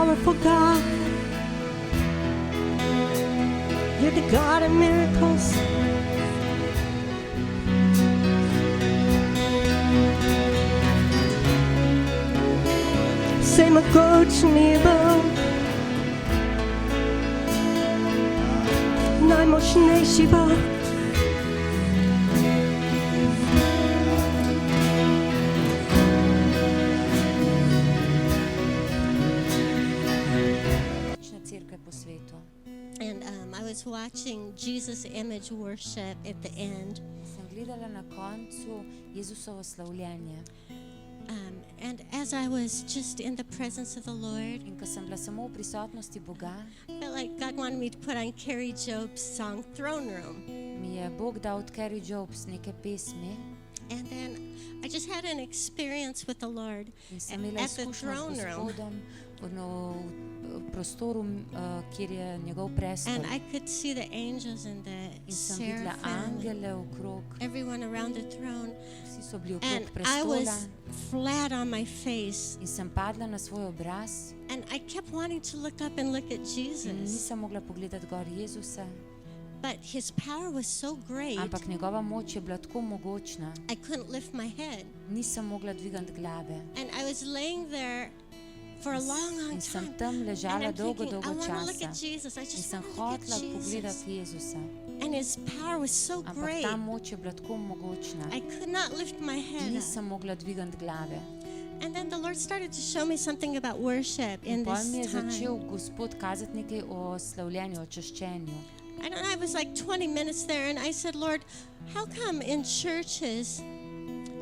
powerful God. You're the God of miracles. Say mogočni Bog, najmočnejši Bog. And I was watching Jesus image worship at the end. Sem gledala na koncu Jezusovo slavljenje. And as I was just in the presence of the Lord, In ko sem bila samo v prisotnosti Boga, I felt like God wanted me to put on Carrie Job's song Throne Room. mi je Bog dal od Carrie Jobs neke pesmi And then I just had an experience with the Lord in sem imela at the izkušnjo z throne room. Gospodom v prostoru, kjer je njegov prestol. And I could see the angels and the In sem videla seraphim, angele okrog, everyone around the throne. vsi so bili And okrog I prestola was flat on my face. in sem padla na svoj obraz And I kept wanting to look up and look at in Jesus. nisem mogla pogledati gor Jezusa, But his power was so great, ampak njegova moč je bila tako mogočna, I couldn't lift my head. nisem mogla dvigati glave. And I was laying there for a long In sem time. tam And ležala I'm dolgo, thinking, I dolgo want to look časa at Jesus. I in just sem want to look at hotela Jesus. pogledati Jezusa, And his power was so ampak great. ta moč je bila tako mogočna, I could not lift my head up. nisem mogla dvigati glave. And then the Lord started to show me something about worship in In pol mi je this začel time. Gospod kazati nekaj o slavljenju, o čaščenju. I don't know, I was like 20 minutes there and I said, Lord, how come in churches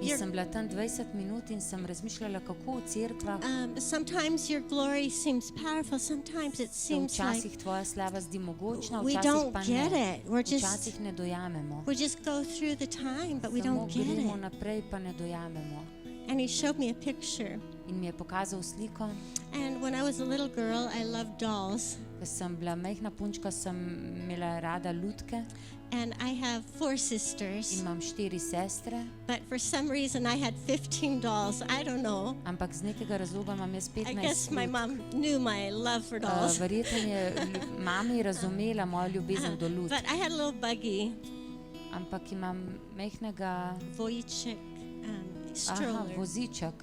In sem bila tam 20 minut in sem razmišljala, kako v cerkvah sometimes your glory seems powerful, sometimes it se seems like včasih tvoja slava zdi mogočna, we včasih don't pa get ne. it. We're just Včasih ne dojamemo. we just go through the time, but we Samo don't get gremo it. naprej, pa ne dojamemo. And he showed me a picture. In mi je pokazal sliko. And when I was a little girl, I loved dolls. Ko sem bila majhna punčka, sem imela rada lutke And I have 4 in sisters, imam 4 sestre, but for some reason I had 15 dolls. I don't know. ampak z nekega razloga imam jaz I guess 15 my lutk. mom knew my love for dolls. Verjetno je mami razumela mojo ljubezen do lutk, But I had a little buggy, ampak imam majhnega Vojček stroller. voziček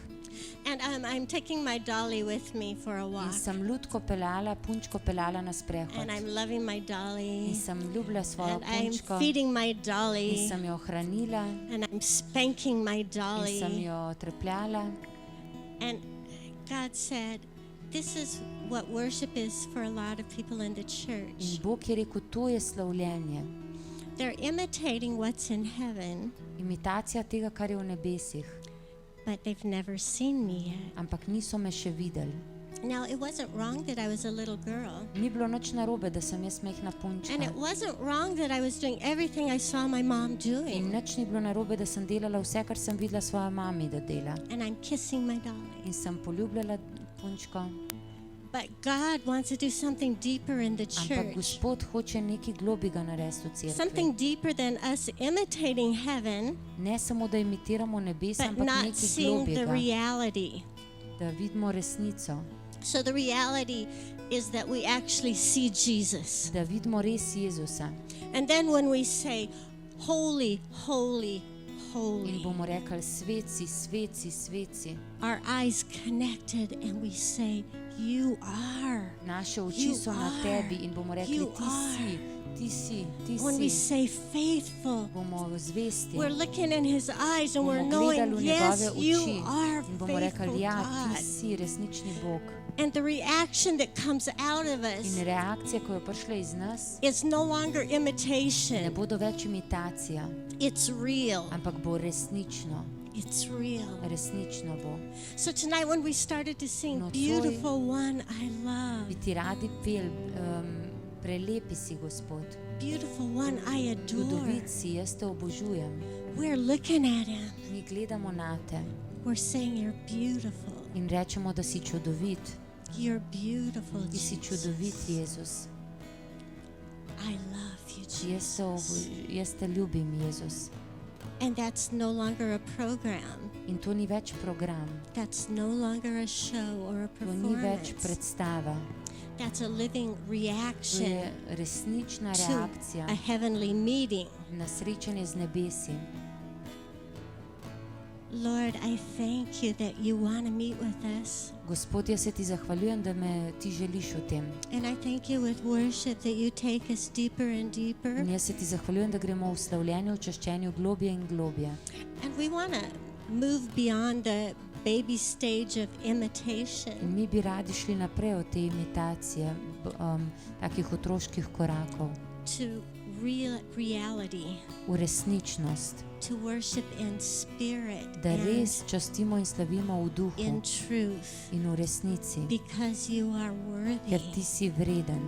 And I'm taking my dolly with me for a in walk. sem lutko peljala, punčko peljala na sprehod. And I'm loving my In dolly. sem ljubila svojo And I'm punčko feeding my in dolly. sem jo hranila And I'm spanking my in sem dolly. jo trepljala. And God said, this is what worship is for a lot of people in the In church. Bog je rekel, to je slavljenje. They're imitating what's in heaven, Imitacija tega, kar je v nebesih, but they've never seen me yet. ampak niso me še videli. Now, it wasn't wrong that I was a little girl. Ni bilo nič narobe, da sem jaz majhna punčka. And it wasn't wrong that I was doing everything I saw my mom In doing. nič ni bilo narobe, da sem delala vse, kar sem videla svojo mami, da dela. And I'm kissing my dolly. In sem poljubljala punčko. But God wants to do something deeper in the Ampak church. Gospod hoče nekaj globega narediti v cerkvi. Something deeper than us imitating heaven, Ne samo, da imitiramo nebesa, but ampak not nekaj seeing the globega, reality. da vidimo resnico, So the reality is that we actually see Jesus. da vidimo res Jezusa. And then when we say, holy, holy, In holy, bomo rekli, svet si, svet si, svet si. our eyes connected and we say, you are. Naše oči You so na are. tebi in bomo rekli, You ti si, ti si, ti When we si. say faithful, Bomo zvesti. we're looking in his eyes and we're Bomo knowing, gledali v yes, njegove you oči are in bomo rekli, faithful ja, God. ti si resnični Bog. And the reaction that comes out of In us reakcija, ko je prišla iz nas, is no longer ne imitation. bodo več imitacija, It's real. ampak bo resnično. It's real. Resnično bo. So tonight when we started to sing, Nocoj beautiful one I love, Bi ti radi pel, prelepi si, Gospod. beautiful one I adore, Čudovit si, jaz te obožujem. we're looking at him. Mi gledamo na te We're saying you're beautiful. in rečemo, da si čudovit. You're beautiful, Ti si Jesus. čudovit, Jezus. I love you, Jaz Jesus. te ljubim, Jezus. And that's no longer a program. In to ni več program, That's no longer a show or a to ni več performance. predstava. That's a living To reaction je resnična to reakcija a heavenly meeting. na srečanje z nebesi. Lord, I thank you that you want to meet with us. Gospod, jaz se ti zahvaljujem, da me ti želiš v tem. And I thank you with worship that you take us deeper and deeper. In jaz se ti zahvaljujem, da gremo v slavljenju, v čaščenju globje in globje. And we want to move beyond the baby stage of imitation In mi bi radi šli naprej od te imitacije, takih otroških korakov, to reality, v resničnost, to worship in spirit da and res častimo in slavimo v duhu in truth, in v resnici, because you are ker worthy, ti si vreden,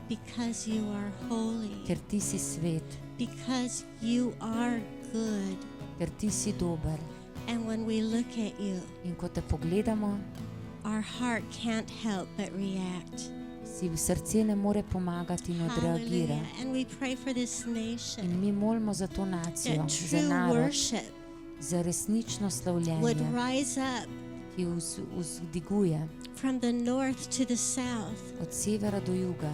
because you are holy, ker ti si svet, because you are good. ker ti si dober. And when we look at you, In ko te pogledamo, our heart can't help but react. si v srce ne more pomagati in odreagira. Hallelujah. And we pray for this nation, In mi molimo za to nacijo, that za true narod, worship za resnično would slavljenje, rise up ki vzdiguje from the north to the south, od severa do juga,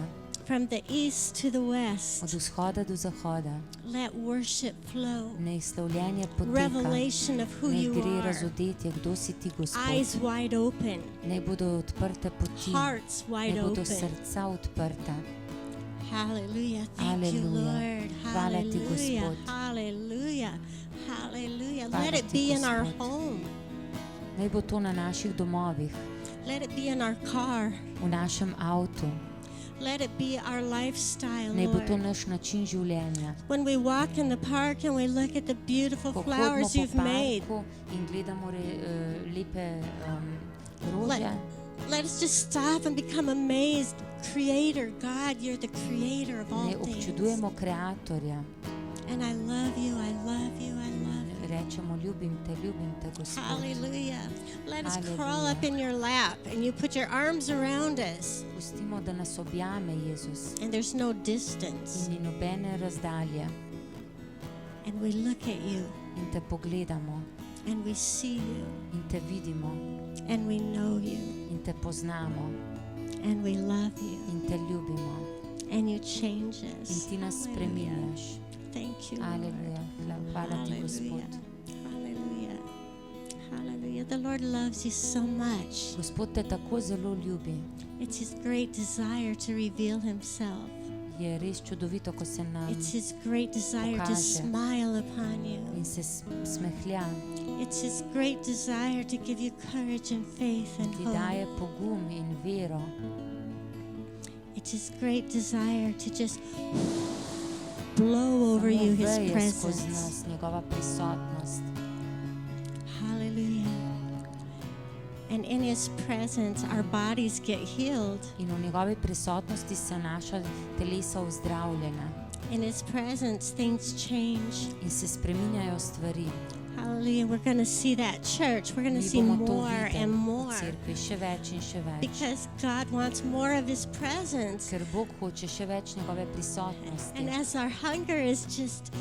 from the east to the od west. vzhoda do zahoda. Let worship flow. Naj slavljenje poteka, Revelation of who naj you gre are. razodetje, kdo si ti, Eyes Gospod. wide open. Naj bodo odprte poti, Hearts wide naj bodo open. srca odprta. Hallelujah. Thank you, Hallelujah. Lord. Hvala ti, Hallelujah. Gospod. Hallelujah. Hallelujah. Hvala Let it ti, be in our Gospod. home. Naj bo to na naših domovih, Let it be in our car. v našem avtu, Let it be our lifestyle, naj bo to Lord. naš način življenja. When we walk in the park and we look at the beautiful Ko hodimo flowers po you've made, parku in gledamo lepe rože, let us just stop and become amazed. Creator, God, you're the creator of all naj things. občudujemo Kreatorja. And I love you, I love you, I love you. Rečemo, ljubim te, Gospod. Hallelujah. Let us Hallelujah. crawl up in your lap and you put your arms around us. Pustimo, da nas objame Jezus And there's no distance. in ni nobene razdalje. And we look at you In te pogledamo and we see you in te vidimo and we know you in te poznamo and we love you in te ljubimo and you change in us. ti nas Hallelujah. spreminjaš. Thank you, Lord. Aleluja. Hvala ti, Gospod. Hallelujah. Hallelujah. The Lord loves you so much. Gospod te tako zelo ljubi. It's his great desire to reveal himself. Je res čudovito, ko se nam It's his great desire to pokaže. smile upon you. in se smehlja, It's his great desire to give you courage and faith and ti hope. daje pogum in vero. It's his great desire to just blow over Samo you his veje skozi presence. nas, njegova prisotnost. Hallelujah. And in his presence, our bodies get healed. In v njegovi prisotnosti se naša telesa ozdravljena In his presence, things change. in se spreminjajo stvari. Hallelujah. We're going to see that church. We're going to Mi see bomo to more videli and v more. cerkvi, še več in še več. Because God wants more of his presence. Ker Bog hoče še več njegove prisotnosti. And as our hunger is just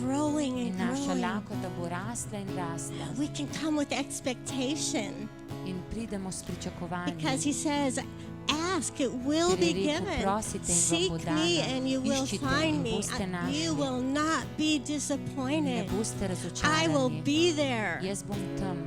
growing In and naša growing, lakota bo rasla in rasla. we can come with expectation. In pridemo s pričakovanjem. Because he says, ask, it will Ker be je rekel, given. prosite in vam bo Seek me dano. and you will Iščite find in me. boste You našli. will not be Ne disappointed. boste I will razočarani. be there. Jaz bom tam.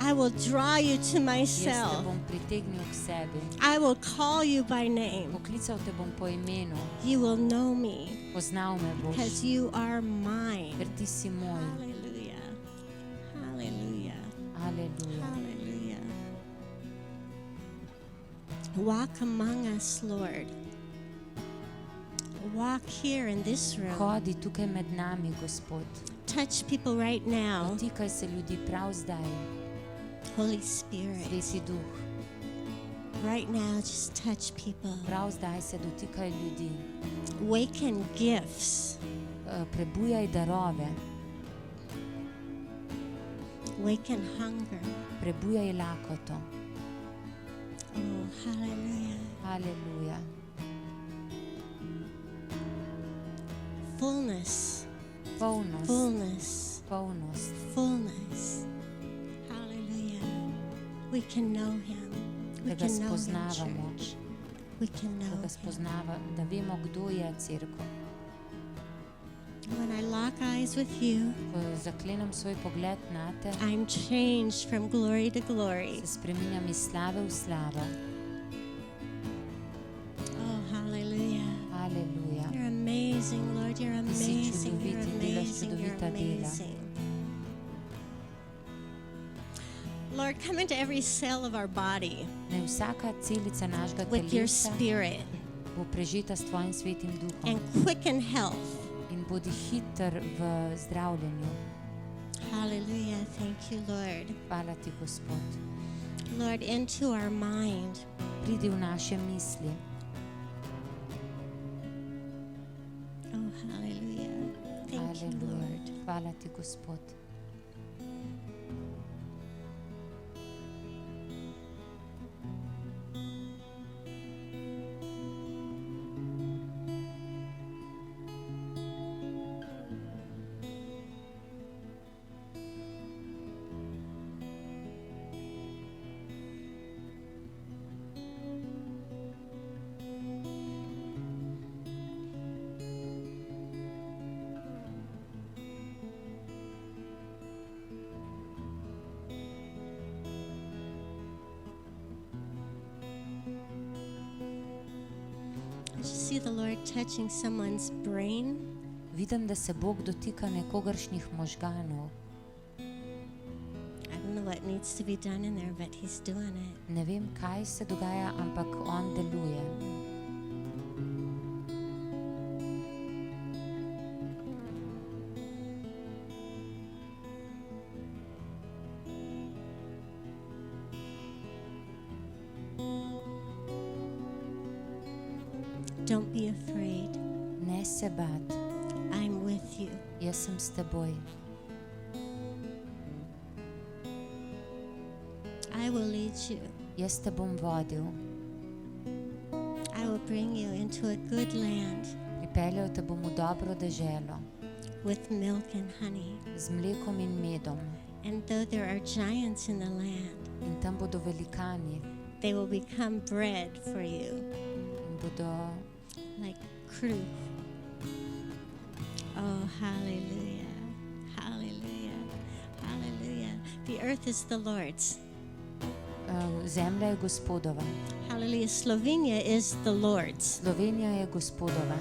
I will draw you to Jaz te myself. bom pritegnil k sebi. I will call you by name. Poklical te bom po imenu. You will know me Poznal me boš. because you are mine. Ker ti si moj. Hallelujah. Hallelujah. Aleluja. Hallelujah. Walk among us, Lord. Walk here in this room. Hodi tukaj med nami, Gospod. Touch people right now. Dotikaj se ljudi prav zdaj. Holy Spirit. Sveti Duh. Right now, just touch people. Prav zdaj se dotikaj ljudi. Waken gifts. Prebujaj darove. Waken hunger. Prebujaj lakoto. Oh, hallelujah. Aleluja. Fullness. Polnost. Fullness. polnost, fullness. Hallelujah. We can know Him. We da ga can know Him, spoznavamo, church. We can da know ga Him. spoznava, da vemo, kdo je cerkev. When I lock eyes with you, Ko zaklenem svoj pogled nate, I'm changed from glory to glory. se spreminjam iz slave v slavo. Oh, hallelujah. Aleluja. You're amazing, Lord. You're Ti si amazing. You're čudovit in delaš amazing. You're čudovita dela. amazing. Lord, come into every cell of our body Naj vsaka celica našega with your telesa spirit bo prežeta s tvojim svetim duhom and quicken health. in bodi hiter v zdravljenju. Hallelujah. Thank you, Lord. Hvala ti, Gospod. Lord, into our mind. Pridi v naše misli. Oh, hallelujah. Thank you, Aleluja. Lord. Hvala ti, Gospod. I just see the Lord touching someone's brain. Vidim, da se Bog dotika nekogaršnjih možganov. I don't know what needs to be done in there, but He's doing it. Ne vem, kaj se dogaja, ampak on deluje. Don't be afraid. Ne se bat, I'm with you. jaz sem s teboj. I will lead you. Jaz te bom vodil. I will bring you into a good land Pripeljal te bom v dobro deželo with milk and honey. z mlekom in medom. And though there are giants in the land, In tam bodo velikani they will become bread for you, in bodo like croup. Oh, hallelujah. Hallelujah. Hallelujah. The earth is the Lord's. Zemlja je Gospodova. Hallelujah. Slovenia is the Lord's. Slovenija je Gospodova.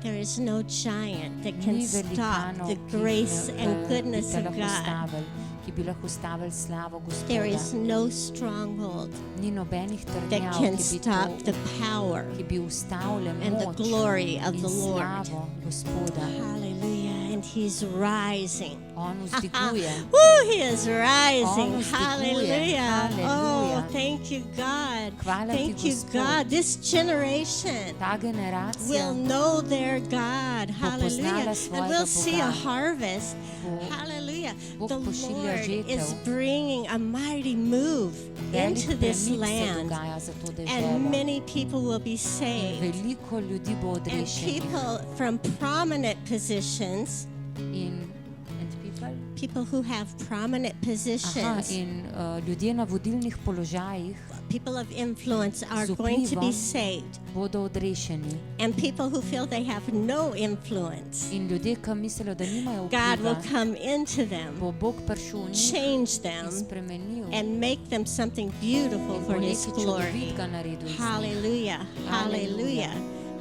There is no giant that can Ni stop velikanov, the ki grace and bi goodness te of lahko God. ustavili, ki bi lahko ustavili slavo There is Gospoda. no stronghold Ni nobenih that trdnjav, can ki bi stop the to, power ki bi ustavili and the moč glory of in the Lord. slavo Gospoda. Hallelujah. And He's rising. On vzdiguje. Woo, He is rising. On vzdiguje. Hallelujah. Oh, Hallelujah. thank you, God. Hvala ti, Thank you, Gospod. God. This generation Ta generacija will know their God. Hallelujah. And svojega we'll see a Boga. harvest. Bo- Hallelujah. Bog The pošilja Lord žetev. is bringing a mighty move into velik this premik se land. dogaja za to deželo. And many people will be In saved. veliko ljudi bo And odrešenih. people from prominent positions, And people? people who have prominent Aha, positions, in ljudje na vodilnih položajih people of influence are Z going to be vplivom. saved. bodo odrešeni. And people who feel they have no influence, In ljudje, ki mislijo, da nimajo God will vpliva, come into them, bo Bog prišel v njih change in them, spremenil and make them something beautiful in for bo His nekaj glory. čudovitega naredil iz njih. Hallelujah. Hallelujah.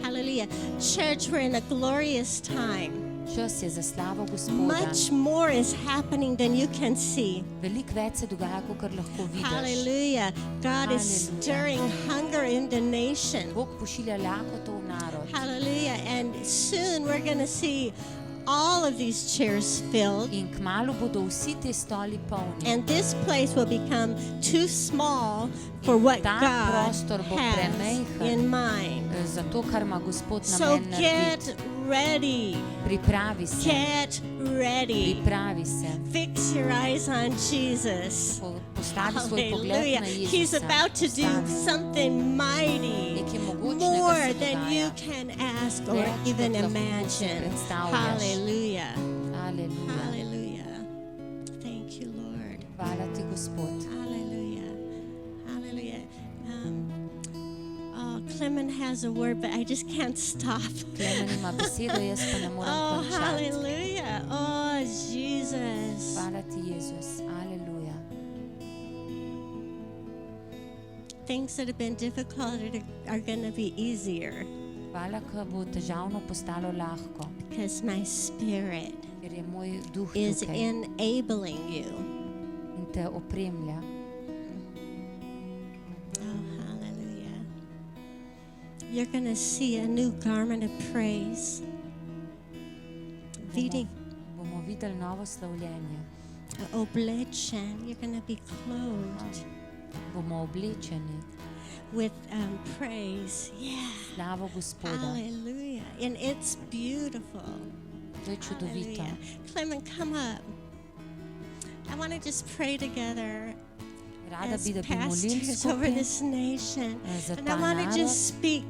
Hallelujah. Church, we're in a glorious time. Čas je za slavo Gospoda. Much more is happening than you can see. Veliko več se dogaja, kot lahko vidiš. Hallelujah. God is Hallelujah. stirring hunger in the nation. Bog pošilja lakoto v narod. Hallelujah. And soon we're going to see all of these chairs filled. In kmalu bodo vsi te stoli polni. And this place will become too small for In what ta God prostor bo has premajhen. in mind. Zato, kar ima Gospod So namen get narediti. ready. Pripravi se. Get ready. Pripravi se. Fix your eyes on Jesus. Postavi svoj pogled Hallelujah. na Jezusa. He's about to do Postavi. something mighty, Nekaj mogočnega more se than dogaja. you can ask or Več, even kot lahko si imagine. predstavljaš. Hallelujah. Aleluja. Hallelujah. Hvala ti, Gospod. Hallelujah. Hallelujah. Clement has a word, but I just can't stop. Klemen ima besedo, jaz pa ne morem Oh, končati. hallelujah. Oh, Jesus. Hvala ti, Jezus. Aleluja. Things that have been difficult are going to be easier Hvala, ko bo težavno postalo lahko, because my spirit ker je moj duh is tukaj enabling you. in te opremlja. Oh, hallelujah. You're going to see a new garment of praise. Bomo videli novo slavljenje. Oblečen. You're going to be clothed Bomo oblečeni with praise. Yeah. slavo Gospoda. Hallelujah. And it's beautiful. To je čudovito. Hallelujah. Clement, come up. I want to just pray together Rada as bi, da bi molili pastors over skupaj this nation. za And ta I want to narod. just speak.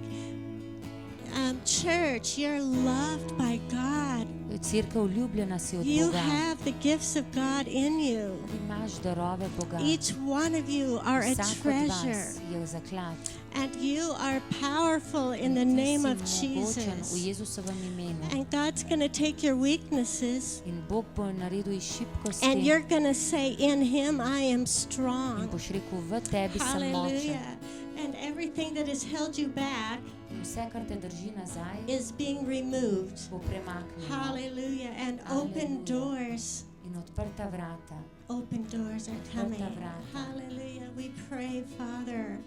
Church, you're loved by God. Cerkev ljubljena si od You Boga. have the gifts of God in you. Ti imaš darove Boga. Each one of you are a Vsak od treasure. vas je zaklad. And you are powerful in the name of Ti si mogočen v Jesus. Jezusovem imenu. And God's going to take your weaknesses In Bog bo naredil iz šibkosti and you're going to say, in Him I am in strong. boš rekel, v tebi sem močen. Hallelujah. And everything that has held you back In vse, kar te drži nazaj, is being removed. bo premaknjeno. Hallelujah. And open Hallelujah. doors. In odprta vrata. Open doors are coming. vrata. Hallelujah. We pray, Father.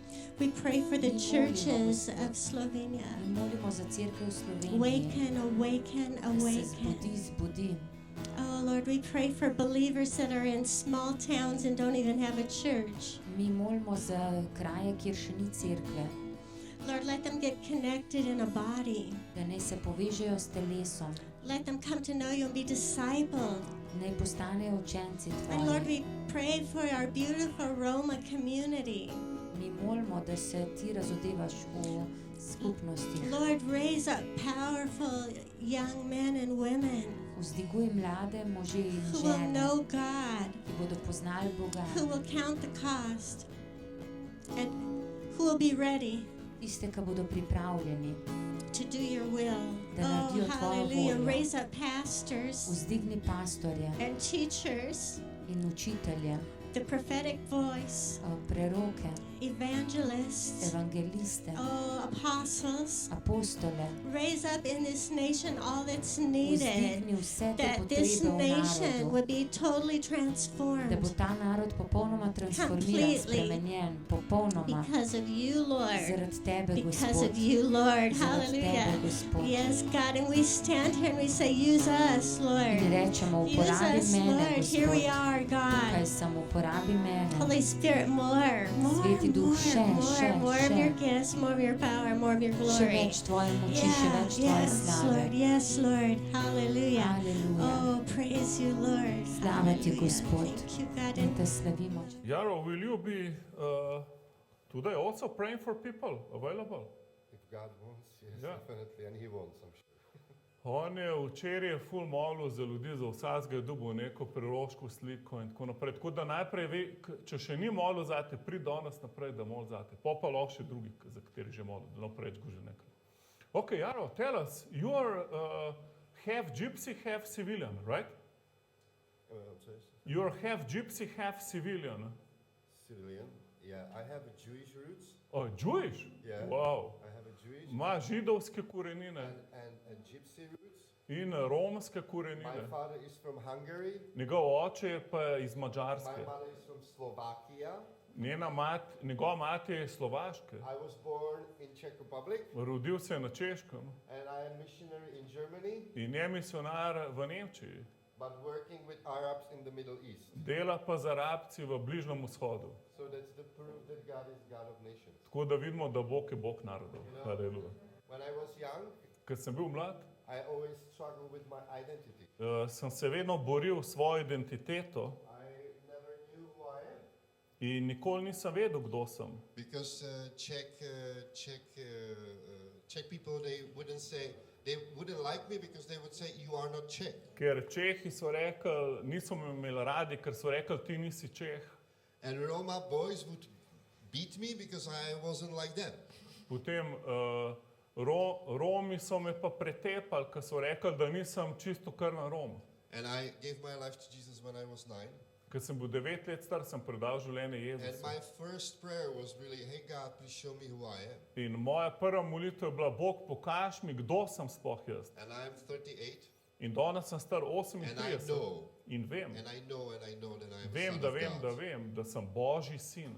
We pray for the churches of Slovenia. Mi molimo za cerkev v Sloveniji. Awaken, awaken, Da se awaken. zbudi, zbudi. Oh, Lord, we pray for believers that are in small towns and don't even have a church. Mi molimo za kraje, kjer še ni cerkve. Lord, let them get connected in a body. Da naj se povežejo s telesom. Let them come to know you and be discipled. Naj postanejo učenci And Lord, tvoji. we pray for our beautiful Roma community. Mi molimo, da se ti razodevaš v skupnosti. Lord, raise up powerful young men and women Vzdiguj mlade može in who will žene, know God, ki bodo poznali Boga. who will count the cost, and who will be ready Tiste, ki bodo pripravljeni. to do your will. Da Oh, naredijo tvojo hallelujah. voljo. Raise up pastors Vzdigni pastorje and teachers, in učitelje, the prophetic voice, preroke, evangelists, evangeliste, apostles. apostole. Raise up in this nation all that's needed, Vzdigni vse te that this potrebe v nation narodu. would be totally Da bo transformed ta narod popolnoma transformiran, Completely. spremenjen, popolnoma. because of you, Lord. Zaradi tebe, Because Gospod. of you, Lord. Zaradi Hallelujah. tebe, Gospod. Yes, God, and we stand here and we say, use us, In Lord. rečemo, Use uporabi us, mene, Lord. Here we Gospod. are, Tukaj God. sem, uporabi mene. Holy Spirit, more, Sveti Duh, še, more of še. your gifts, more of your power, more of your Še glory. več tvoje moči, še Yeah, več tvoje yes, slave. Lord, yes, Lord. Hallelujah. Hallelujah. Oh, praise you, Lord. Slava ti, Hallelujah. Gospod. Thank you, God. In And te slavimo. Jaro, will you be today also praying for people available? If God wants, yes, Yeah. definitely, and He wants, I'm sure. On je včeraj ful molil za ljudi, za vsakega je dobil neko priložko sliko in tako naprej. Tako da najprej ve, če še ni molil zate, prid danes naprej, da mol zate. Pa lahko še drugi, za kateri že molil, da naprej go že nekaj. Okay, Jaro, tell us, you are half gypsy, half civilian, right? I'm sorry, You are half gypsy, half civilian. civilian. Yeah, I have a Jewish roots. Oh, Jewish? Yeah. Wow. I have a Jewish Ima židovske korenine and gypsy roots. in romske My korenine. father is from Hungary. Njegov oče je pa iz My Madžarske. mother is from Slovakia. Njegova mati je iz Slovaške. I was born in Czech Republic, Rodil se je na Češkem and I am missionary in Germany, in je misionar v Nemčiji. but working with Arabs in the Middle East. Dela pa z Arabci v Bližnjem vzhodu. So that's the proof that God is God of nations. Tako da vidimo, da Bog je Bog narodov. Haleluja. When I was young, Ko sem bil mlad, I always struggled with my identity. sem se vedno boril s svojo identiteto I never knew who I am. in nikoli nisem vedel, kdo sem. Because Czech people, they wouldn't like me because they would say, you are not Czech. Ker Čehi so rekli, niso me imeli radi, ker so rekli, ti nisi Čeh. And Roma boys would beat me because I wasn't like them. Potem Romi so me pa pretepali, ker so rekli, da nisem čisto krvni Rom. And I gave my life to Jesus when I was 9. Ker sem bil 9 let star, sem predal življenje And Jezusu. my first prayer was really, hey God, please show me who I am. In moja prva molitev je bila, Bog, pokaž mi, kdo sem sploh jaz. And I'm 38. In danes sem star And I 38 know, in vem, and I know that I am a vem, son of God. da sem Božji sin.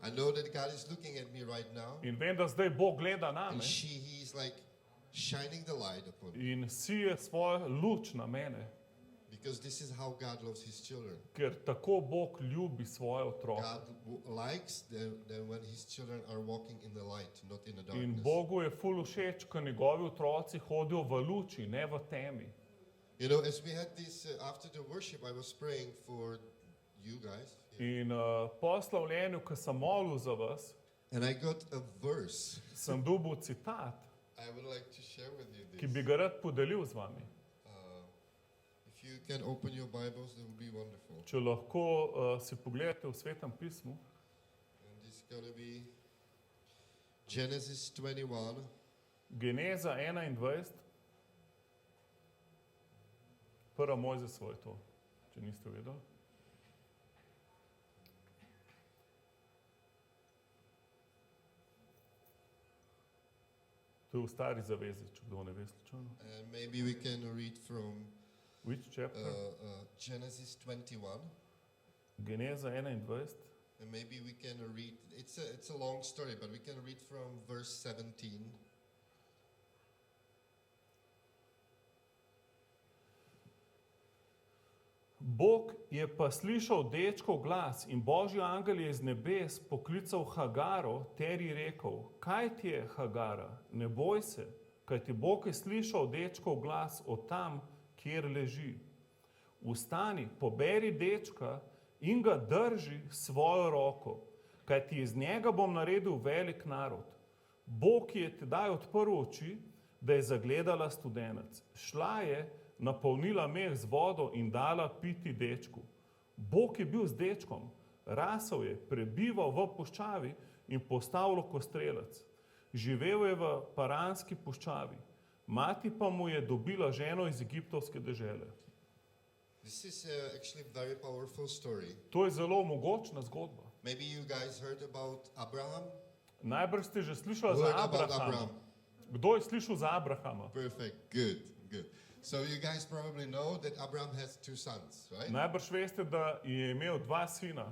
I know that God is looking at me right now. In vem, da zdaj Bog gleda name And he's like shining the light upon me. in sije svojo luč na mene. Because this is how God loves his children. Ker tako Bog ljubi svoje otroke. God likes that when his children are walking in the light, not in the darkness. In Bogu je ful všeč, ko njegovi otroci hodijo v luči, ne v temi. You know, as we had this, after the worship, I was praying for you guys. In po slavljenju, ko sem molil za vas, And I got a verse sem dobil citat, I would like to share with you ki this. bi ga rad podelil z vami. If you can open your Bibles, that would be wonderful. Če lahko si pogledate v Svetem pismu, And this is going to be Genesis 21. Geneza 21, prva Mojzesova je to, če niste vedeli. To je v stari zavezi, če kdo ne ve slučajno. And maybe we can read from Which chapter? Genesis 21. Geneza 21. And maybe we can read, it's a long story, but we can read from verse 17. Bog je pa slišal dečkov glas in Božji angel je iz nebes poklical Hagaro ter ji rekel, kaj ti je, Hagara, ne boj se, kajti Bog je slišal dečkov glas od tam, kjer leži. Vstani, poberi dečka in ga drži svojo roko, kajti iz njega bom naredil velik narod. Bog je tedaj odprl oči, da je zagledala studenec. Šla je, napolnila meh z vodo in dala piti dečku. Bog je bil z dečkom, rasel je, prebival v puščavi in postal lokostrelec. Živel je v Paranski puščavi. Mati pa mu je dobila ženo iz egiptovske dežele. This is actually a very powerful story. To je zelo mogočna zgodba. Maybe you guys heard about Abraham. Najbrž ste že slišali za Heard about Abrahama. Abraham. Kdo je slišal za Abrahama? Perfect, good. So you guys probably know that Abraham has two sons, right? Najbrž veste, da je imel dva sina.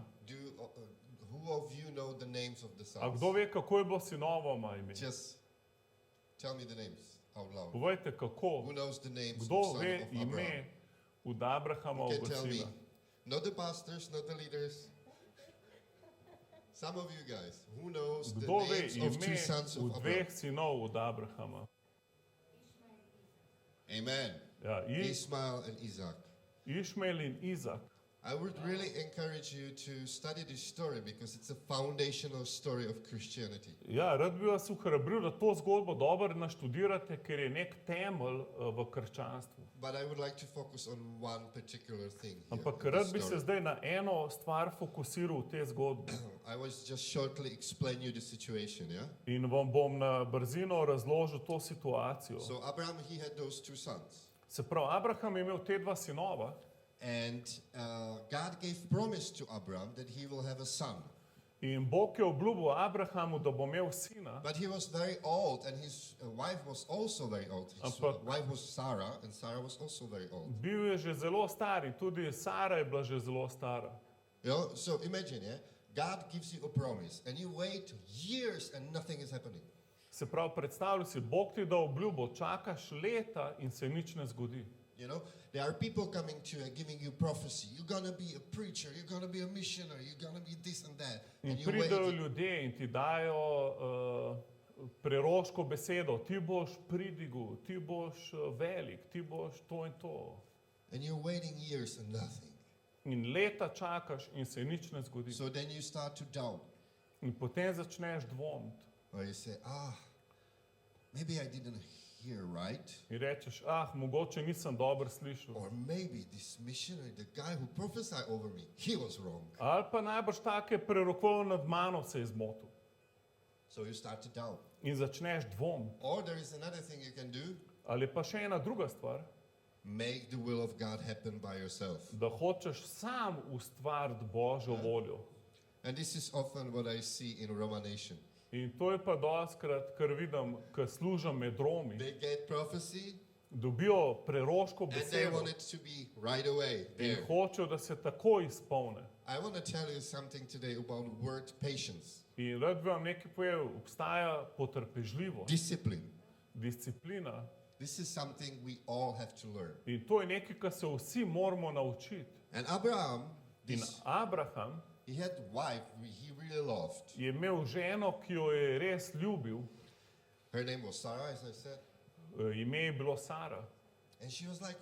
Who of you know the names of the A sons? kdo ve, kako je bilo sinovoma ime? Just tell me the names out loud. Povejte, kako. Who knows the names Kdo of ve son of Abraham? ime od Abrahamovega You can tell me. sina? Not the pastors, not the leaders. Some of you guys. Who knows the Kdo ve names of two ime sons of od dveh Abraham? sinov od Abrahama? Amen. Ja, Ismail and Isaac. Išmael in Izak. I would really encourage you to study this story because it's a foundational story of Christianity. Ja, rad bi vas ohrabril, da to zgodbo dobro naštudirate, ker je nek temelj v krščanstvu. But I would like to focus on one particular thing here. Ampak in rad this bi se story. zdaj na eno stvar fokusiral v tej zgodbi. I was just shortly explain you the situation, yeah? In vam bom na brzino razložil to situacijo. So Abraham, he had those two sons. Se pravi, Abraham je imel te dva sinova. And God gave promise to Abraham that he will have a son. In Bog je obljubil Abrahamu, da bo imel sina. But he was very old and his wife was also very old. His wife was Sarah and Sarah was also very old. Bil je že zelo star in tudi Sara je bila že zelo stara. You know, so imagine, yeah? God gives you a promise and you wait years and nothing is happening. Se pravi, predstavljaj si, Bog ti da obljubo, čakaš leta in se nič ne zgodi. You know, there are people coming to you and giving you prophecy. You're going to be a preacher, you're going to be a missionary, you're going to be this and that. In And you pridejo wait. ljudje in ti dajo preroško besedo, ti boš pridigal, ti boš velik, ti boš to in to. And you're waiting years and nothing. In leta čakaš in se nič ne zgodi. So then you start to doubt. In potem začneš dvomiti. Or you say, maybe I didn't hear right. In rečeš, mogoče nisem dobro slišal. Or maybe this missionary, the guy who prophesied over me, he was wrong. Ali pa najbrž take prerokoval nad mano se je zmotil. So you start to doubt. In začneš dvom. Or there is another thing you can do. Ali pa še ena druga stvar. Make the will of God happen by yourself. Da hočeš sam ustvariti Božjo voljo. And this is often what I see in Roma nation. In to je pa dostikrat, kar vidim, ko služim med Romi. They get prophecy Dobijo preroško and they besedo want it to be right away. in There. hočejo, da se takoj izpolne. I want to tell you something today about word patience. In rad bi vam nekaj povedal, obstaja potrpežljivost, Discipline. disciplina. This is something we all have to learn. In to je nekaj, kar se vsi moramo naučiti. And Abraham, In Abraham he had a wife he really loved. je imel ženo, ki jo je res ljubil. Her name was Sarah, as I said. Ime je bilo Sara. And she was like,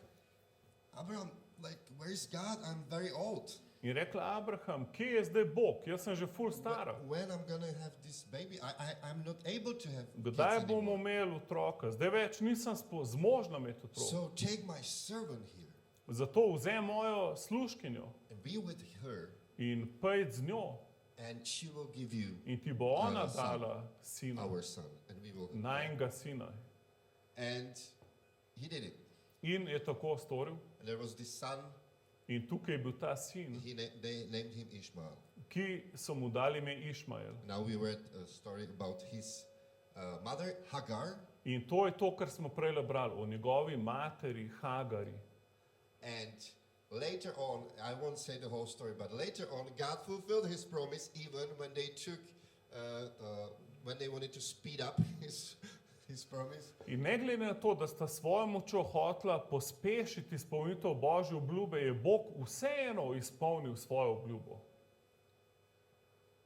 Abraham, like, where is God? I'm very old. In rekla, Abraham, kje je zdaj Bog? Jaz sem že ful stara. When I'm going to have this baby? I'm not able to have Kdaj kids bomo anymore. imeli otroka? Zdaj več nisem zmožna imeti otroka. So take my servant here Zato vzem mojo služkinjo and be with her, in pojdi z njo and she will give you in ti bo ona son. dala sina, our son, and we will. najnega sina. And he did it. In je tako storil. And there was this son. In tukaj je bil ta sin, They named him Ishmael. ki so mu dali ime Išmael. Now we read a story about his mother Hagar, In to je to, kar smo prej brali o njegovi materi Hagari. and later on, I won't say the whole story, but later on, God fulfilled His promise even when they took, when they wanted to speed up His promise. In ne glede na to, da sta svojo močjo hotela pospešiti izpolnitev Božje obljube, je Bog vseeno izpolnil svojo obljubo.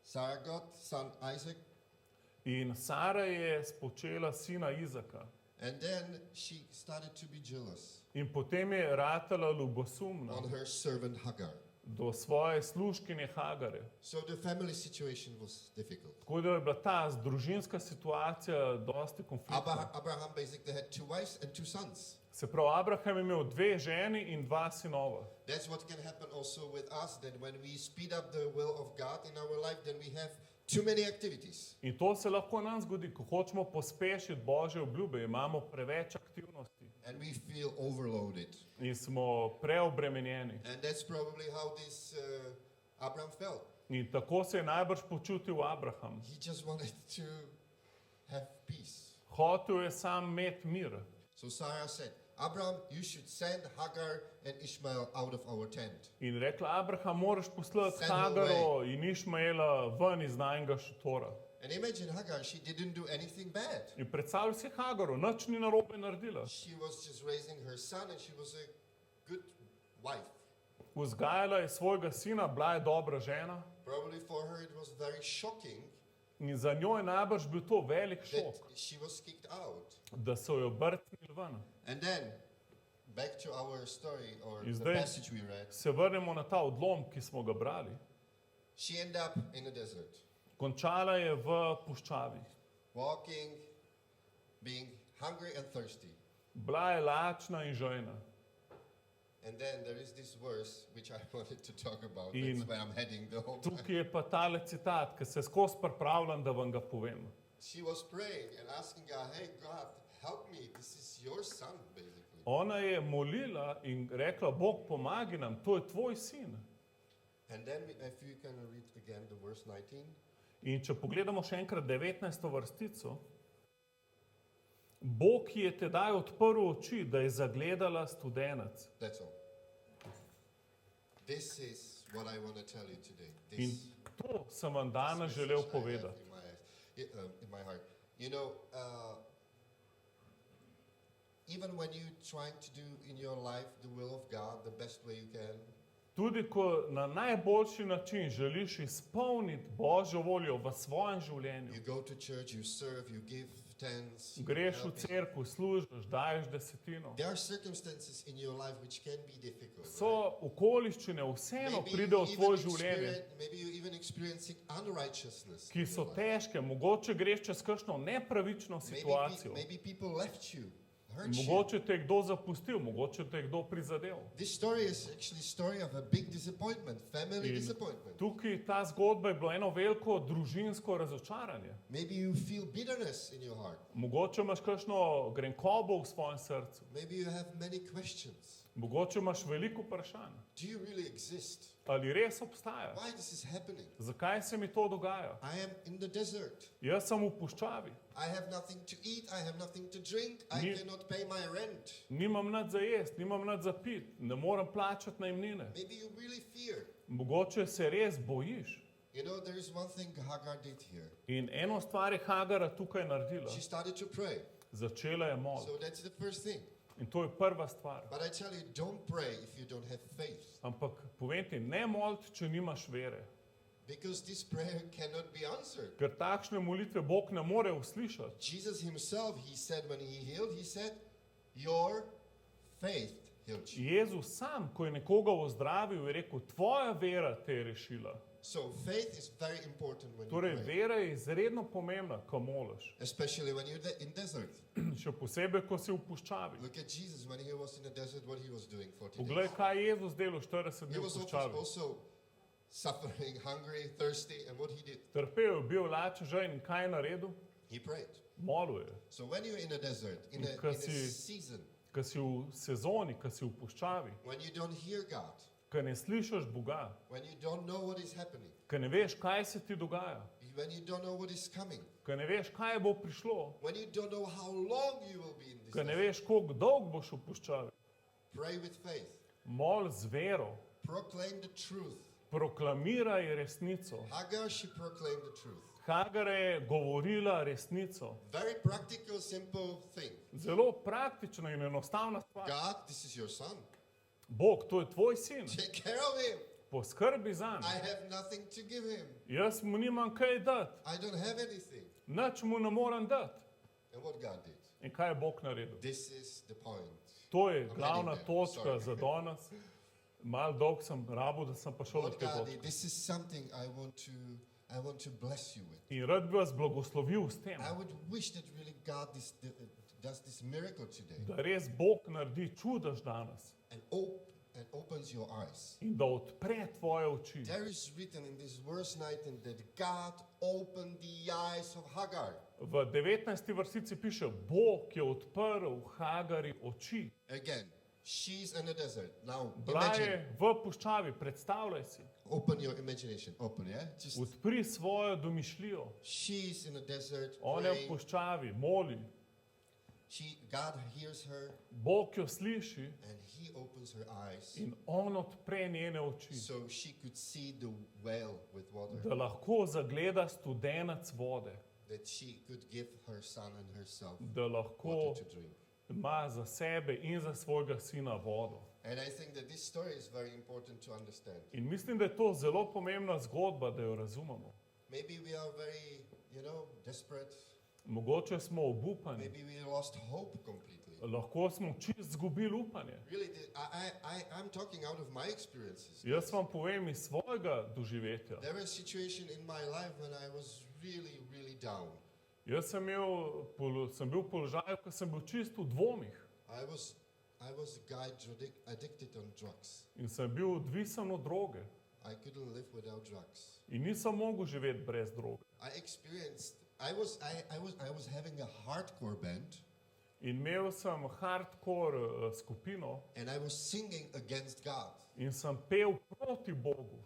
Sarah got son Isaac, In Sara je spočela sina Izaka. and then she started to be jealous In potem je ratala ljubosumna on her servant Hagar. do svoje služkinje Hagare. So the family situation was difficult. Tako da je bila ta družinska situacija dosti konfliktna. Abraham basically had 2 wives and 2 sons. Se pravi, Abraham je imel 2 ženi in 2 sinova. That's what can happen also with us, that when we speed up the will of God in our life, then we have too many activities. In to se lahko nam zgodi, ko hočemo pospešiti Božje obljube, imamo preveč aktivnosti And we feel overloaded. in smo preobremenjeni. And that's probably how this Abraham felt. In tako se je najbrž počutil Abraham. He just wanted to have peace. Hotel je sam imeti mir. So Sarah said, Abraham, you should send Hagar and Ishmael out of our tent. In rekla, Abraham, moraš poslati Send her Hagaro in Išmaela ven iz najnega šotora. And imagine Hagar, she didn't do anything bad. In predstavljaj si Hagaro, nič ni narobe naredila. She was just raising her son and she was a good wife. Vzgajala je svojega sina, bila je dobra žena. Probably for her it was very shocking In za njo je najbrž bil to velik that šok, she was kicked out. da so jo brcnili ven. And then, back to our story or Is the there- passage we read, Se vrnemo na ta odlom, ki smo ga brali. she ended up in the desert, Končala je v puščavi. walking, being hungry and thirsty. Bila je lačna in žejna. And then there is this verse which I wanted to talk about. In That's where I'm heading the whole time. Tukaj je pa tale citat, ki se skozi pripravljam, da vam ga povem. She was praying and asking God, hey, God, help me. This is your son, basically. Ona je molila in rekla, Bog, pomagi nam, to je tvoj sin. And then, if you can read again the verse 19. In če pogledamo še enkrat 19. vrstico, Bog ji je tedaj odprl oči, da je zagledala studenec. That's all. This is what I want to tell you today. In This to sem vam danes message želel I have povedati. in my eyes, in my heart. You know, even when you're trying to do in your life the will of God the best way you can, Tudi ko na najboljši način želiš izpolniti Božjo voljo v svojem življenju, you go to church, you serve, you give tens. greš v helping. cerkev, služiš, daješ desetino. There are circumstances in your life which can be difficult. So okoliščine vseeno Maybe pridejo v you tvoje even življenje, maybe you even experiencing unrighteousness. ki in so your life. težke, mogoče greš čez kakšno nepravično situacijo. Maybe people left you, hurt you. Mogoče te je kdo zapustil, mogoče te je kdo prizadel. This story is actually a story of a big disappointment, family In disappointment. tukaj ta zgodba je bilo eno veliko družinsko razočaranje. Maybe you feel bitterness in your heart. Mogoče imaš kakšno grenkobo v svojem srcu. Maybe you have many questions. Mogoče imaš veliko vprašanj. Do you really exist? Ali res obstaja? Why this is happening? Zakaj se mi to dogaja? I am in the desert. Jaz sem v puščavi, I have nothing to eat. I have nothing to drink. I Ni- cannot pay my rent. nimam nič za jesti, nimam nič za pit, ne morem plačati najemnine. Maybe you really fear. Mogoče se res bojiš. You know, there is one thing Hagar did here. In eno stvar je Hagara tukaj naredila. She started to pray. Začela je So moliti. that's the first thing. In to je prva stvar. But I tell you, don't pray if you don't have faith. Ampak povem ti, ne moliti, če nimaš vere. Because this prayer cannot be answered. Ker takšne molitve Bog ne more uslišati. Jesus himself, he said when he healed, he said, your faith healed you. Jezus sam, ko je nekoga ozdravil, je rekel, tvoja vera te je rešila. So faith is very important when Torej, you pray. vera je izredno pomembna, ko moliš. Especially when you're in desert. Še posebej, ko si v puščavi. Look at Jesus when he was in the desert, what he was doing 40 Poglej, days. kaj je Jezus delal 40 He dni v was puščavi. also suffering, hungry, thirsty, and what he did, Trpel je, bil lačen, žejen in kaj je naredil? he prayed. Molil je. So when you're in a desert, in a Kasi- season, Ko si v sezoni, ko si v puščavi, when you don't hear God, ko ne slišiš Boga, when you don't know what is happening, ko ne veš, kaj se ti dogaja, when you don't know what is coming, ko ne veš, kaj bo prišlo, when you don't know how long you will be in this ko ne desert, veš, koliko dolg boš v puščavi, pray with faith. mol z vero, Proclaim the truth. proklamiraj resnico. Hagar, she proclaimed the truth. Hagara je govorila resnico. Very practical, simple thing. Zelo praktična in enostavna stvar. God, this is your son. Bog, to je tvoj sin, Take care of him. poskrbi zanj. I have nothing to give him. Jaz mu nimam kaj dati, I don't have anything. nič mu ne morem dati. And what God did. In kaj je Bog naredil? This is the point. To je I'm glavna heading there, točka sorry. za danes. Mal dolg sem rabil, da sem prišel do What te God točke. did. This is something I want to bless you with. In rad bi vas blagoslovil s tem, I would wish that really God does this miracle today da res Bog naredi čudež danes and opens your eyes. in da odpre tvoje oči. There is written in this verse 19 that God opened the eyes of Hagar. V 19. vrstici piše, Bog je odprl Hagari oči. Again, she's in the desert. Now, Bila imagine. je v puščavi, predstavljaj si. Open your imagination. Open, yeah? Just Odpri svojo domišljijo. she's in the desert. On je v Praying. puščavi, moli. God hears her Bog jo sliši and he opens her eyes in on odpre njene oči, so she could see the well with water da lahko zagleda studenac vode, that she could give her son and herself da lahko water to drink. ima za sebe in za svojega sina vodo. And I think that this story is very important to understand. In mislim, da je to zelo pomembna zgodba, da jo razumemo. Maybe we are very, desperate. Mogoče smo obupani, Maybe we lost hope completely. lahko smo čist zgubili upanje. Really, I'm talking out of my experiences. Jaz vam povem iz svojega doživetja. There was a situation in my life when I was really, really down. Jaz sem bil v položaju, ko sem bil čist v dvomih I was a guy addicted on drugs. in sem bil odvisen od droge. I couldn't live without drugs. In nisem mogel živeti brez droge. I was having a hardcore band In imel sem hardcore skupino and I was singing against God. in sem pel proti Bogu.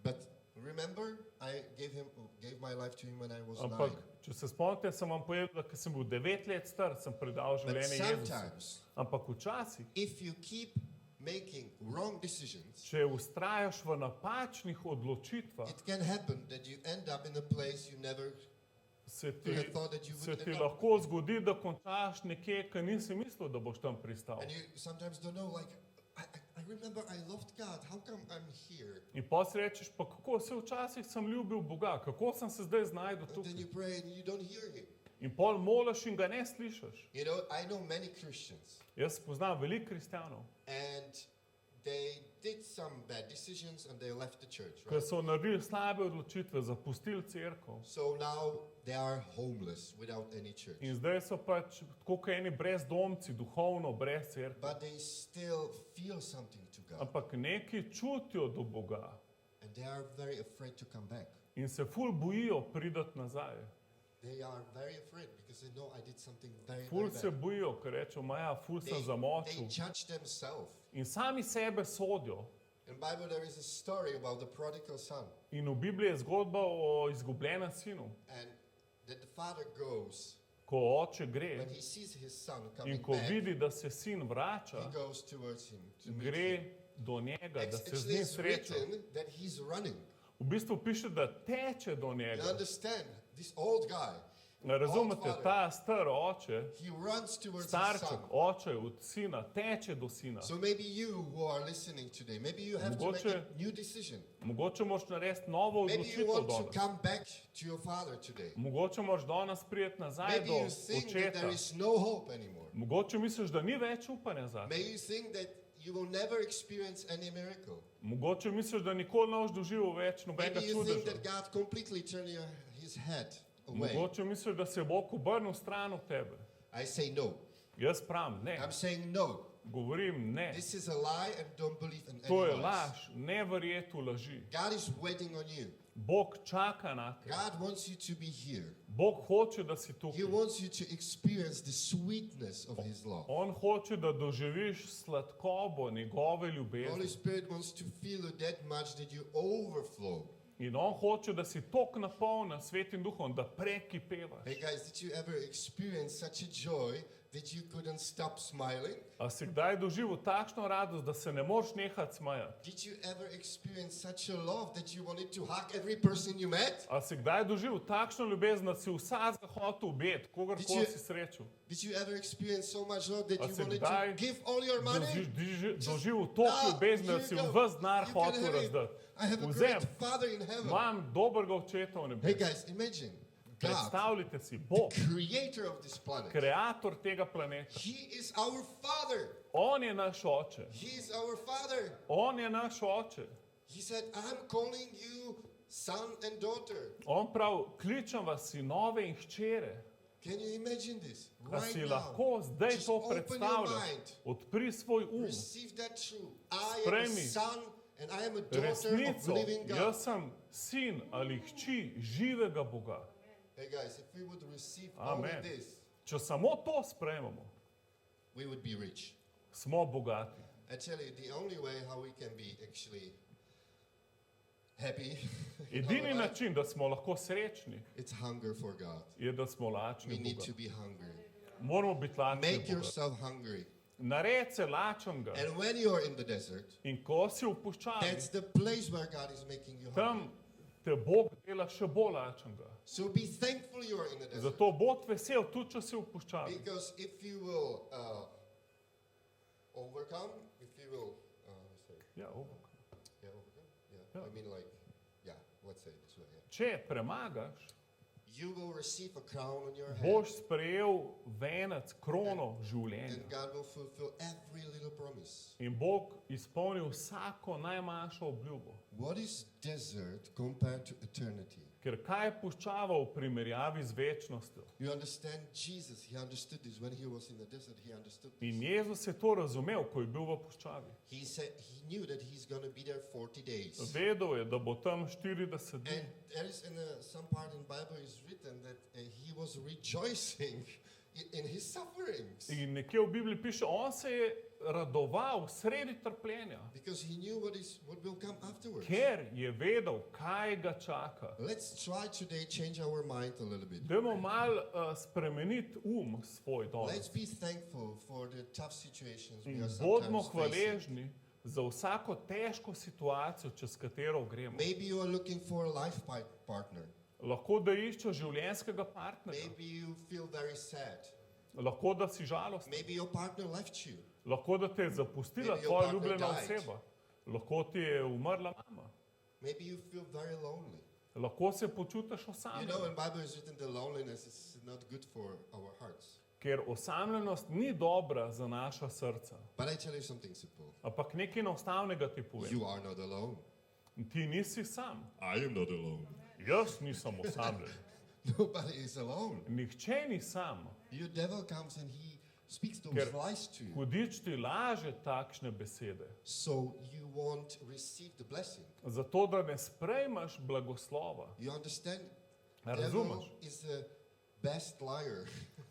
But remember, I gave my life to him when I was Ampak, 9. če se spomnite, sem vam povedal, da ko sem bil 9 let star, sem predal But življenje Jezusu. sometimes, Ampak včasih, if you keep making wrong decisions, če ustrajaš v napačnih odločitvah, it can happen that you end up in a place you never se could have thought that you se would ti end up. lahko zgodi, da končaš nekje, ki nisi mislil, da boš tam pristal. And you sometimes don't know, like, I remember I loved God. How come I'm here? In pa si rečeš, pa kako se včasih sem ljubil Boga, kako sem se zdaj znajdel And then tukaj. you pray and you don't hear him. In pol moliš in ga ne slišiš. You know, I know many Christians, Jaz poznam veliko kristjanov, and they did some bad decisions and they left the church, ki right? so naredili slabe odločitve, zapustili cerkev. So now they are homeless without any church. In zdaj so pač tako kot eni brezdomci, duhovno brez cerkve. But they still feel something to God. Ampak neki čutijo do Boga And they are very afraid to come back. in se ful bojijo pridati nazaj. They are very afraid because they know I did something very, Ful very se bad. bojijo, ker rečejo, maja, ful sem They zamočil. judge themselves. In sami sebe sodijo. In Bible there is a story about the prodigal son. In v Bibliji je zgodba o izgubljenem sinu. And that the father goes, Ko oče gre when he sees his son in coming ko back, vidi, da se sin vrača, he goes towards him to meet him. gre do njega, da se z Actually, njim it's sreča. written that he's running. V bistvu piše, da teče do You njega. understand? This old guy, Razumete, Old father. ta star oče, he runs towards his starček, son. oče od sina, teče do sina. So maybe you who are listening today, maybe you have to make Mogoče- a new decision. Mogoče moraš narediti novo Maybe you odločitev want to danes. come back to your father today. Mogoče moraš danes prijeti nazaj Maybe do you think that očeta. there is no hope anymore. Mogoče misliš, da ni več upanja za te. Maybe you think that you will never experience any miracle. Mogoče misliš, da nikoli ne boš doživel več nobenega Maybe you think čudeža. that God completely turned his head away. Mogoče misliš, da se je Bog obrnil stran od tebe. I say no. Jaz pravim, ne. I'm saying no. Govorim ne. This is a lie and don't believe in any To je lies. laž, ne verjeti v laži. God is waiting on you. Bog čaka na te. God wants you to be here. Bog hoče, da si He tukaj. wants you to experience the sweetness of his love. On hoče, da doživiš sladkobo njegove Holy ljubezni. Spirit wants to fill you that much that you overflow. In on hoče, da si tok napolnjen svetim duhom, da prekipevaš. Hey guys, did you ever experience such a joy that you couldn't stop smiling? A si kdaj doživel takšno radost, da se ne moreš nehati smajati? Did you ever experience such a love that you wanted to hug every person you met? A si kdaj doživel takšno ljubezen, da si vsakega hotel objeti, kogarkoli Did you- si srečal? Did you ever experience so much love that A you si wanted kdaj to give all your money? Doživel toliko ljubezni, da here si you go. ves denar You can hotel have it. razdati? I have a Vzem, great father in heaven. imam dobrega očeta v Hey nebi. guys, imagine God, Predstavljajte si, Bog, creator of this planet. kreator tega planeta. He is our father. On je naš oče. He is our father. On je naš oče. He said, I'm calling you son and daughter. On prav, kličem vas sinove in hčere. Can you imagine this? A Right si now. lahko zdaj Just to open your predstavljaš. mind. Odpri svoj Receive that truth. I am a Sprejmi. son and I am a daughter of Resnico, living God. jaz sem sin ali hči živega Boga. Hey guys, if we would receive Amen. only this, Če samo to sprejmemo, we would be rich. smo bogati. I tell you, the only way how we can be actually happy, in our Edini life, način, da smo lahko srečni, it's hunger for God. je, da smo We lačni need Boga. to be hungry. Moramo biti lačni Make Boga. yourself hungry. Nared se lačnega And when you are in the desert, in ko si v puščavi, that's the place where God is making you hungry. tam te Bog dela še bolj lačnega. So be thankful you are in the desert. Zato bod vesel, tudi če si v puščavi. Because if you will overcome, if you will, say, Ja, yeah, overcome, Yeah. I mean like, yeah, let's say it this way. Yeah. če premagaš, You will receive a crown on your head, boš sprejel venec, krono življenja. and God will fulfill every little promise. In Bog izpolni vsako najmanjšo obljubo. What is desert compared to eternity? Ker kaj je puščava v primerjavi z večnostjo? You understand Jesus, he understood this when he was in the desert, he understood this. In Jezus je to razumel, ko je bil v puščavi. He said he knew that he's going to be there 40 days. Vedel je, da bo tam 40 dni. And there is some part in Bible is written that he was rejoicing in his sufferings In nekje v Bibliji piše, on se je radoval sredi trpljenja, because he knew what will come afterwards. ker je vedel, kaj ga čaka. Let's try today change our mind a little bit. Dajmo mal spremeniti svoj Let's danes. be thankful for the tough situations we In are bodimo sometimes facing. hvaležni za vsako težko situacijo, čez katero gremo. Maybe you are looking for a life partner. Lahko, da iščeš življenjskega partnerja. Maybe you feel very sad. Lahko, da si žalosten. Maybe your partner left you. Lahko, da te je zapustila Maybe your tvoja partner ljubljena died. oseba. Lahko ti je umrla mama. Maybe you feel very lonely. Lahko se počutiš You know, osamljen, in Bible is written the loneliness is not good for our hearts. ker osamljenost ni dobra za naša srca. But I tell you something simple. Ampak nekaj enostavnega ti povem. You are not alone. Ti nisi sam. I am not alone. Jaz nisem osamljen. Nobody is alone. Nihče ni sam. Your devil comes and he speaks those Ker lies to you. hudič ti laže takšne besede. So you won't receive the blessing. Zato, da ne sprejmeš blagoslova. You understand? Razumeš? Devil is the best liar.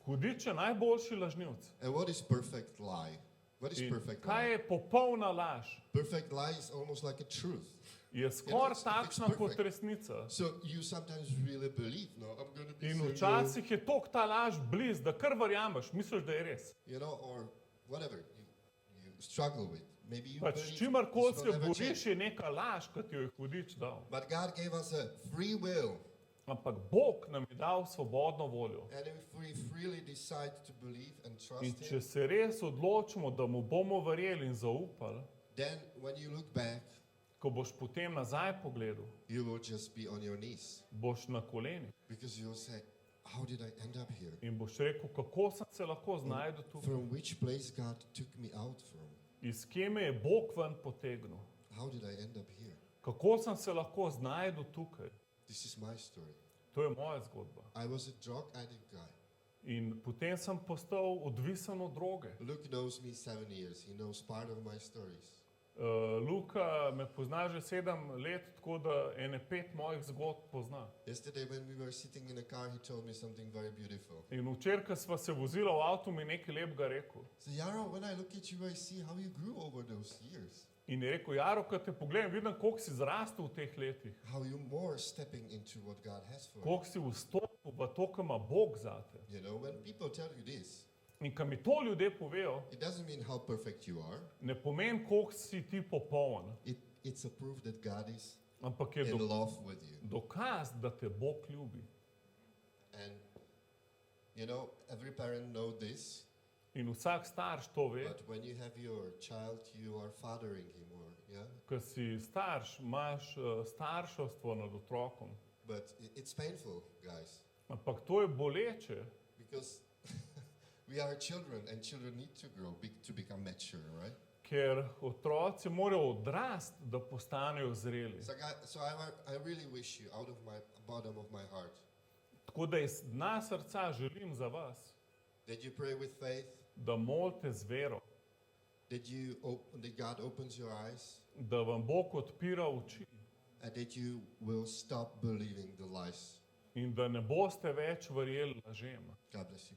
Hudič je najboljši lažnivec. And what is perfect lie? What is In perfect kaj lie? je popolna laž? Perfect lie is almost like a truth. Je skoraj it's takšna perfect. kot resnica. So you sometimes really believe, no, I'm going to be In single. včasih je tok ta laž bliz, da kar verjameš, misliš, da je res. You know, or whatever you struggle with. Maybe you Pač believe čimarkoli this se will never boriš, change. je neka laž, ki ti jo je hudič dal. But God gave us a free will. Ampak Bog nam je dal svobodno voljo. And if we freely decide to believe and In trust če Him, se res odločimo, da mu bomo verjeli in zaupali, then when you look back, ko boš potem nazaj pogledal, you will just be on your knees. boš na kolenih Because you'll say, how did I end up here? in boš rekel, kako sem se lahko znašel tukaj, From which place God took me out from? iz kje me je Bog ven potegnil, How did I end up here? kako sem se lahko znašel tukaj. This is my story. To je moja zgodba. I was a drug addict guy. In potem sem postal odvisen od droge. Luke knows me 7 years. He knows part of my stories. Luka me pozna že 7 let, tako da ene 5 mojih zgodb pozna. Yesterday when we were sitting in a car, he told me something very beautiful. In včeraj, ko sva se vozila v avtu, mi je nekaj lepega rekel. So Jaro, when I look at you, I see how you grew over those years. In je rekel, Jaro, ko te pogledam, vidim, koliko si zrastel v teh letih. How you more stepping into what God has for you. Koliko si vstopil v to, kar ima Bog zate. You know, when people tell you this, In ko mi to ljudje povejo, it doesn't mean how perfect you are. ne pomeni, koliko si ti popoln, It's a proof that God is ampak je in love with you. dokaz, da te Bog ljubi. And, you know, every parent knows this, In vsak starš to ve, but when you have your child, you are fathering him, or, yeah? ko si starš, imaš starševstvo nad otrokom. But it's painful, guys, Ampak to je boleče, because we are children, and children need to grow to become mature, right? ker otroci morajo odrasti, da postanejo zreli. So I really wish you, out of my bottom of my heart, Tako da iz dna srca želim za vas, that you pray with faith, da molite z vero, that God opens your eyes, da vam Bog odpira oči and that you will stop believing the lies. in da ne boste več verjeli lažem. God bless you.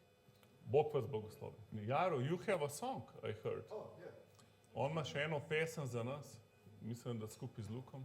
Bog vas blagoslovi. Jaro, you have a song, I heard. Oh, yeah. On ima še eno pesem za nas, mislim, da skupaj z Lukom.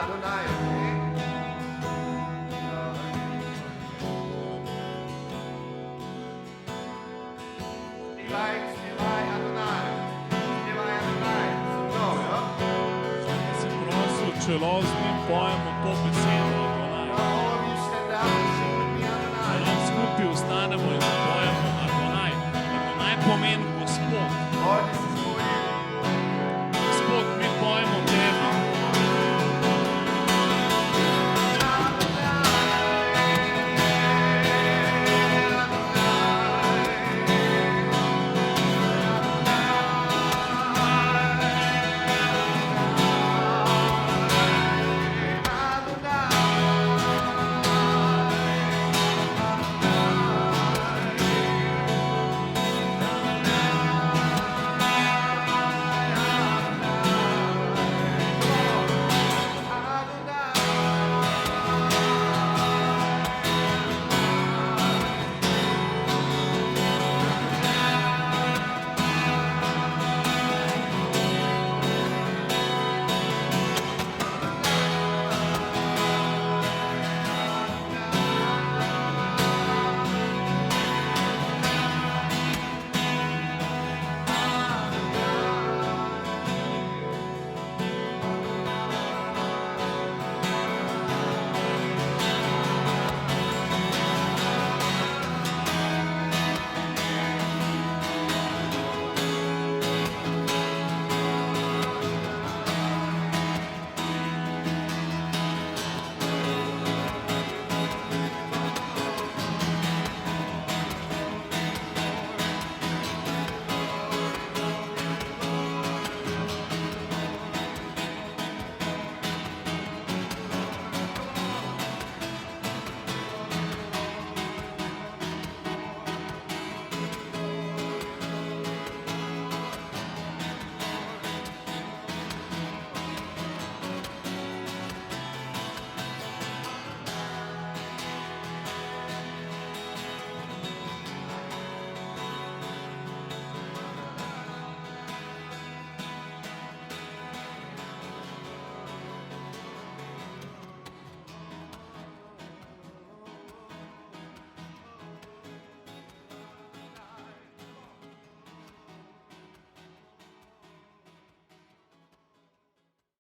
Adonai, okay? Spivaj Adonai. Spivaj Adonai. So, no, ja? Si prosil, če lahko z njim pojemo to besedo,